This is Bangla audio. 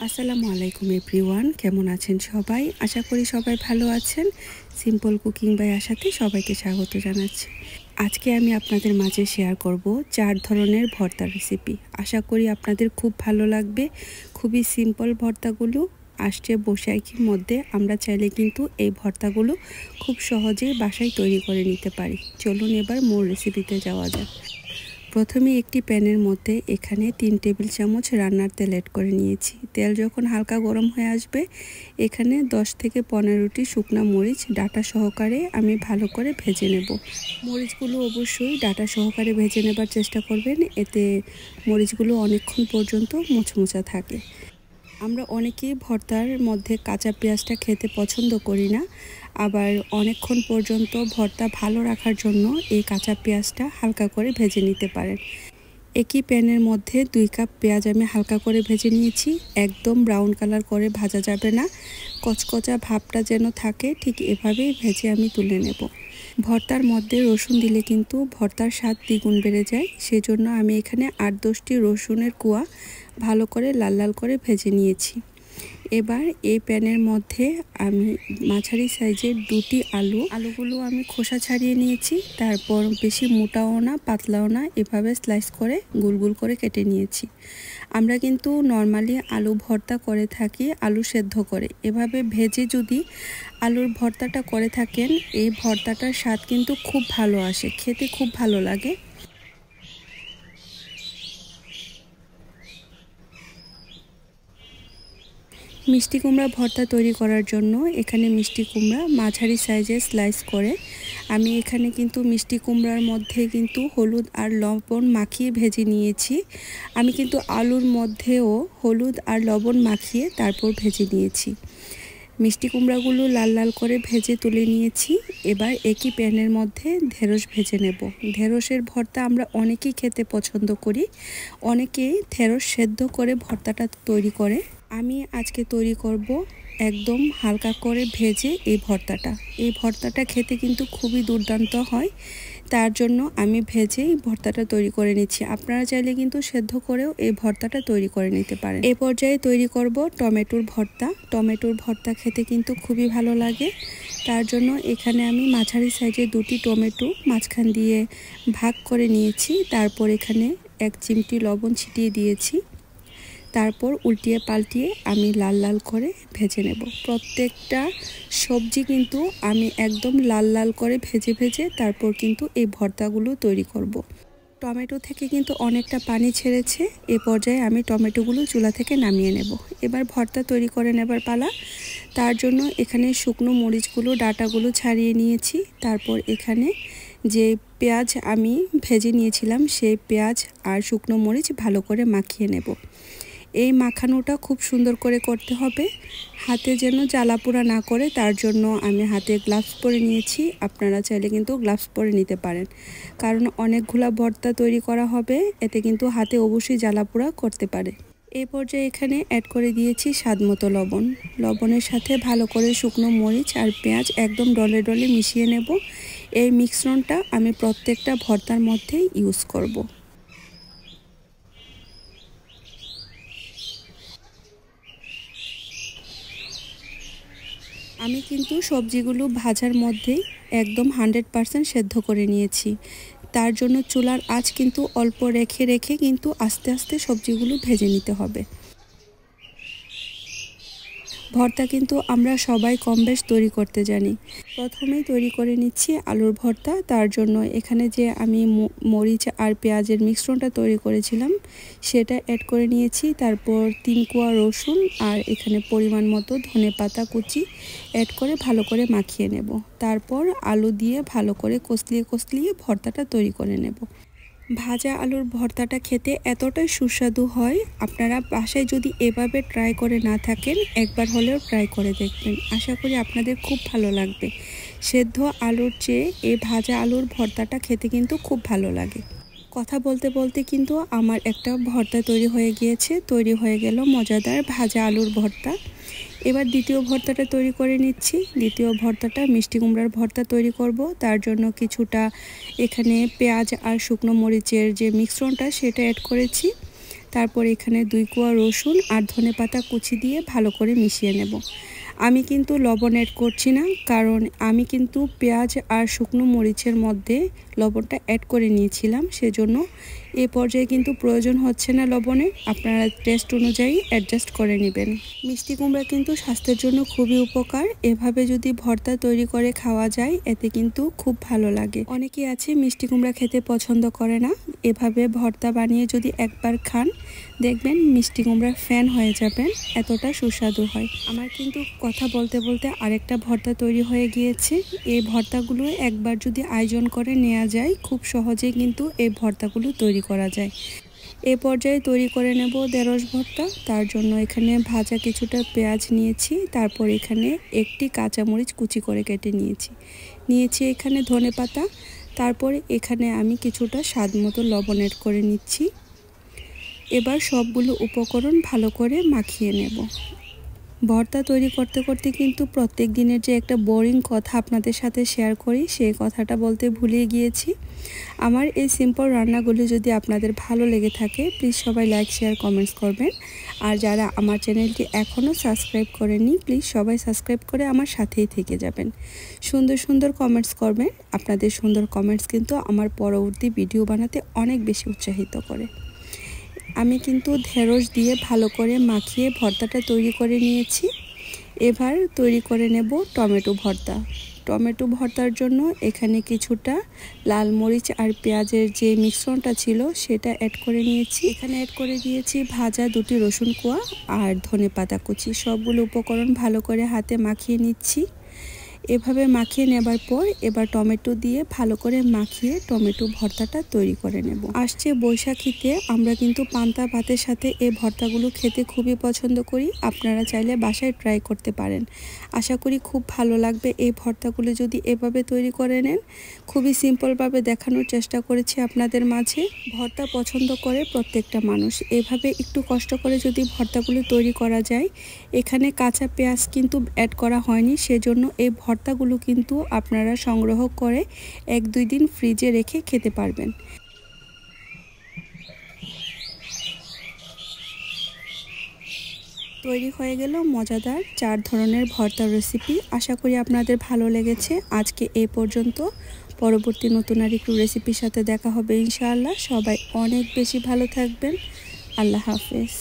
আসসালামু আলাইকুম এভরিওয়ান, কেমন আছেন সবাই? আশা করি সবাই ভালো আছেন। সিম্পল কুকিং বাই আশাতে সবাইকে স্বাগত জানাচ্ছি। আজকে আমি আপনাদের মাঝে শেয়ার করব 4 ধরনের ভর্তা রেসিপি। আশা করি আপনাদের খুব ভালো লাগবে। খুবই সিম্পল ভর্তাগুলো আসছে বৈশাখীর মধ্যে। আমরা চাইলে কিন্তু এই ভর্তাগুলো খুব সহজেই বাসায় তৈরি করে নিতে পারি। চলুন এবার মূল রেসিপিতে যাওয়া যাক। প্রথমে একটি প্যানের মধ্যে এখানে 3 টেবিল চামচ রান্নার তেল অ্যাড করে নিয়েছি। তেল যখন হালকা গরম হয়ে আসবে, এখানে 10 থেকে 15টি শুকনা মরিচ ডাঁটা সহকারে আমি ভালো করে ভেজে নেব। মরিচগুলো অবশ্যই ডাঁটা সহকারে ভেজে নেবার চেষ্টা করবেন, এতে মরিচগুলো অনেকক্ষণ পর্যন্ত মুচমুচা থাকে। আমরা অনেকেই ভর্তার মধ্যে কাঁচা পেঁয়াজটা খেতে পছন্দ করি না, আবার অনেকক্ষণ পর্যন্ত ভর্তা ভালো রাখার জন্য এই কাঁচা পেঁয়াজটা হালকা করে ভেজে নিতে পারেন। একই প্যানের মধ্যে 2 কাপ পেঁয়াজ আমি হালকা করে ভেজে নিয়েছি। একদম ব্রাউন কালার করে ভাজা যাবে না, কচকচা ভাবটা যেন থাকে, ঠিক এভাবেই ভেজে আমি তুলে নেব। ভর্তার মধ্যে রসুন দিলে কিন্তু ভর্তার স্বাদ দ্বিগুণ বেড়ে যায়, সেজন্য আমি এখানে 8-10টি রসুনের কোয়া ভালো করে লাল লাল করে ভেজে নিয়েছি। এবার এই প্যানের মধ্যে আমি মাঝারি সাইজের 2টি আলুগুলো আমি খোসা ছাড়িয়ে নিয়েছি। তারপর বেশি মোটাও না পাতলাও না, এভাবে স্লাইস করে গোল গোল করে কেটে নিয়েছি। আমরা কিন্তু নর্মালি আলু ভর্তা করে থাকি আলু সেদ্ধ করে। এভাবে ভেজে যদি আলুর ভর্তাটা করে থাকেন, এই ভর্তাটার স্বাদ কিন্তু খুব ভালো আসে, খেতে খুব ভালো লাগে। মিষ্টি কুমড়া ভর্তা তৈরি করার জন্য এখানে মিষ্টি কুমড়া মাঝারি সাইজে স্লাইস করে আমি এখানে কিন্তু মিষ্টি কুমড়ার মধ্যে কিন্তু হলুদ আর লবণ মাখিয়ে ভেজে নিয়েছি। আমি কিন্তু আলুর মধ্যেও হলুদ আর লবণ মাখিয়ে তারপর ভেজে নিয়েছি। মিষ্টি কুমড়াগুলো লাল লাল করে ভেজে তুলে নিয়েছি। এবার একই প্যানের মধ্যে ঢেঁড়স ভেজে নেব। ঢেঁড়সের ভর্তা আমরা অনেকেই খেতে পছন্দ করি, অনেকেই ঢেঁড়স সেদ্ধ করে ভর্তাটা তৈরি করে। আমি আজকে তৈরি করব একদম হালকা করে ভেজে এই ভর্তাটা খেতে কিন্তু খুবই দুর্দান্ত হয়। তার জন্য আমি ভেজেই ভর্তাটা তৈরি করে নিচ্ছি। আপনারা চাইলে কিন্তু সেদ্ধ করেও এই ভর্তাটা তৈরি করে নিতে পারেন। এই পর্যায়ে তৈরি করব টমেটোর ভর্তা। টমেটোর ভর্তা খেতে কিন্তু খুবই ভালো লাগে। তার জন্য এখানে আমি মাঝারি সাইজে 2টি টমেটো মাঝখান দিয়ে ভাগ করে নিয়েছি। তারপর এখানে 1 চিমটি লবণ ছিটিয়ে দিয়েছি। তারপর উল্টিয়ে পাল্টিয়ে আমি লাল লাল করে ভেজে নেব। প্রত্যেকটা সবজি কিন্তু আমি একদম লাল লাল করে ভেজে ভেজে তারপর কিন্তু এই ভর্তাগুলো তৈরি করব। টমেটো থেকে কিন্তু অনেকটা পানি ছেড়েছে। এ পর্যায়ে আমি টমেটোগুলো চুলা থেকে নামিয়ে নেব। এবার ভর্তা তৈরি করে নেবার পালা। তার জন্য এখানে শুকনো মরিচগুলো ডাঁটাগুলো ছাড়িয়ে নিয়েছি। তারপর এখানে যে পেঁয়াজ আমি ভেজে নিয়েছিলাম, সেই পেঁয়াজ আর শুকনো মরিচ ভালো করে মাখিয়ে নেব। এই মাখানোটা খুব সুন্দর করে করতে হবে, হাতে যেন জ্বালাপোড়া না করে, তার জন্য আমি হাতে গ্লাভস পরে নিয়েছি। আপনারা চাইলে কিন্তু গ্লাভস পরে নিতে পারেন, কারণ অনেকগুলো ভর্তা তৈরি করা হবে, এতে কিন্তু হাতে অবশ্যই জ্বালাপোড়া করতে পারে। এই পর্যায়ে এখানে অ্যাড করে দিয়েছি স্বাদমতো লবণ। লবণের সাথে ভালো করে শুকনো মরিচ আর পেঁয়াজ একদম ডলে ডলে মিশিয়ে নেব। এই মিশ্রণটা আমি প্রত্যেকটা ভর্তার মধ্যেই ইউজ করব। আমি কিন্তু সবজিগুলো ভাজার মধ্যেই একদম 100% সেদ্ধ করে নিয়েছি। তার জন্য চুলার আঁচ কিন্তু অল্প রেখে রেখে কিন্তু আস্তে আস্তে সবজিগুলো ভেজে নিতে হবে। ভর্তা কিন্তু আমরা সবাই কম বেশ তৈরি করতে জানি। প্রথমেই তৈরি করে নিচ্ছি আলুর ভর্তা। তার জন্য এখানে যে আমি মরিচ আর পেঁয়াজের মিশ্রণটা তৈরি করেছিলাম সেটা অ্যাড করে নিয়েছি। তারপর 3 কোয়া রসুন আর এখানে পরিমাণ মতো ধনেপাতা কুচি অ্যাড করে ভালো করে মাখিয়ে নেব। তারপর আলু দিয়ে ভালো করে কষলিয়ে কষলিয়ে ভর্তাটা তৈরি করে নেব। ভাজা আলুর ভর্তাটা খেতে এতটাই সুস্বাদু হয়, আপনারা বাসায় যদি এভাবে ট্রাই করে না থাকেন, একবার হলেও ট্রাই করে দেখবেন। আশা করি আপনাদের খুব ভালো লাগবে। সেদ্ধ আলুর চেয়ে এই ভাজা আলুর ভর্তাটা খেতে কিন্তু খুব ভালো লাগে। কথা বলতে বলতে কিন্তু আমার একটা ভর্তা তৈরি হয়ে গিয়েছে। তৈরি হয়ে গেল মজাদার ভাজা আলুর ভর্তা। এবার দ্বিতীয় ভর্তাটা তৈরি করে নিচ্ছি। দ্বিতীয় ভর্তাটা মিষ্টি কুমড়ার ভর্তা তৈরি করব। তার জন্য কিছুটা এখানে পেঁয়াজ আর শুকনো মরিচের যে মিশ্রণটা সেটা অ্যাড করেছি। তারপর এখানে 2 কোয়া রসুন আর ধনেপাতা কুচি দিয়ে ভালো করে মিশিয়ে নেব। আমি কিন্তু লবণ অ্যাড করছি না, কারণ আমি কিন্তু পেঁয়াজ আর শুকনো মরিচের মধ্যে লবণটা অ্যাড করে নিয়েছিলাম, সেজন্য এই পর্যায়ে কিন্তু প্রয়োজন হচ্ছে না লবণের। আপনারা টেস্ট অনুযায়ী অ্যাডজাস্ট করে নেবেন। মিষ্টি কুমড়া কিন্তু স্বাস্থ্যের জন্য খুবই উপকার। এভাবে যদি ভর্তা তৈরি করে খাওয়া যায় এতে কিন্তু খুব ভালো লাগে। অনেকেই আছে মিষ্টি কুমড়া খেতে পছন্দ করে না, এভাবে ভর্তা বানিয়ে যদি একবার খান দেখবেন মিষ্টি কুমড়ার ফ্যান হয়ে যাবেন, এতটা সুস্বাদু হয়। আমার কিন্তু কথা বলতে বলতে আরেকটা ভর্তা তৈরি হয়ে গিয়েছে। এই ভর্তাগুলো একবার যদি আয়োজন করে নেওয়া যায় খুব সহজেই কিন্তু এই ভর্তাগুলো তৈরি করা যায়। এ পর্যায়ে তৈরি করে নেব ঢেঁড়স ভর্তা। তার জন্য এখানে ভাজা কিছুটা পেঁয়াজ নিয়েছি, তারপর এখানে একটি কাঁচামরিচ কুচি করে কেটে নিয়েছি এখানে ধনেপাতা, তারপরে এখানে আমি কিছুটা স্বাদ মতো লবণ অ্যাড করে নিচ্ছি। এবার সবগুলো উপকরণ ভালো করে মাখিয়ে নেব। ভর্তা তৈরি করতে করতে কিন্তু প্রত্যেক দিনের যে একটা বোরিং কথা আপনাদের সাথে শেয়ার করি, সেই কথাটা বলতে ভুলে গিয়েছি। আমার এই সিম্পল রান্নাগুলো যদি আপনাদের ভালো লেগে থাকে প্লিজ সবাই লাইক শেয়ার কমেন্টস করবেন। আর যারা আমার চ্যানেলটি এখনও সাবস্ক্রাইব করেননি প্লিজ সবাই সাবস্ক্রাইব করে আমার সাথেই থেকে যাবেন। সুন্দর সুন্দর কমেন্টস করবেন, আপনাদের সুন্দর কমেন্টস কিন্তু আমার পরবর্তী ভিডিও বানাতে অনেক বেশি উৎসাহিত করে। আমি কিন্তু ঢেঁড়স দিয়ে ভালো করে মাখিয়ে ভর্তাটা তৈরি করে নিয়েছি। এবার তৈরি করে নেব টমেটো ভর্তা। টমেটো ভর্তার জন্য এখানে কিছুটা লাল মরিচ আর পেঁয়াজের যে মিশ্রণটা ছিল সেটা অ্যাড করে নিয়েছি। এখানে অ্যাড করে দিয়েছি ভাজা 2টি রসুন কোয়া আর ধনেপাতা কুচি। সবগুলো উপকরণ ভালো করে হাতে মাখিয়ে নিচ্ছি। এভাবে মাখিয়ে নেবার পর এবার টমেটো দিয়ে ভালো করে মাখিয়ে টমেটো ভর্তাটা তৈরি করে নেব। আসছে বৈশাখীতে আমরা কিন্তু পান্তা ভাতের সাথে এই ভর্তাগুলো খেতে খুবই পছন্দ করি। আপনারা চাইলে বাসায় ট্রাই করতে পারেন। আশা করি খুব ভালো লাগবে এই ভর্তাগুলো যদি এভাবে তৈরি করে নেন। খুবই সিম্পলভাবে দেখানোর চেষ্টা করেছি আপনাদের মাঝে। ভর্তা পছন্দ করে প্রত্যেকটা মানুষ। এভাবে একটু কষ্ট করে যদি ভর্তাগুলো তৈরি করা যায়। এখানে কাঁচা পেঁয়াজ কিন্তু অ্যাড করা হয়নি, সেজন্য এই ভর্তাগুলো কিন্তু আপনারা সংগ্রহ করে 1-2 দিন ফ্রিজে রেখে খেতে পারবেন। তৈরি হয়ে গেল মজাদার 4 ধরনের ভর্তার রেসিপি। আশা করি আপনাদের ভালো লেগেছে। আজকে এই পর্যন্ত। পরবর্তী নতুন আরেকটু রেসিপির সাথে দেখা হবে ইনশাআল্লাহ। সবাই অনেক বেশি ভালো থাকবেন। আল্লাহ হাফেজ।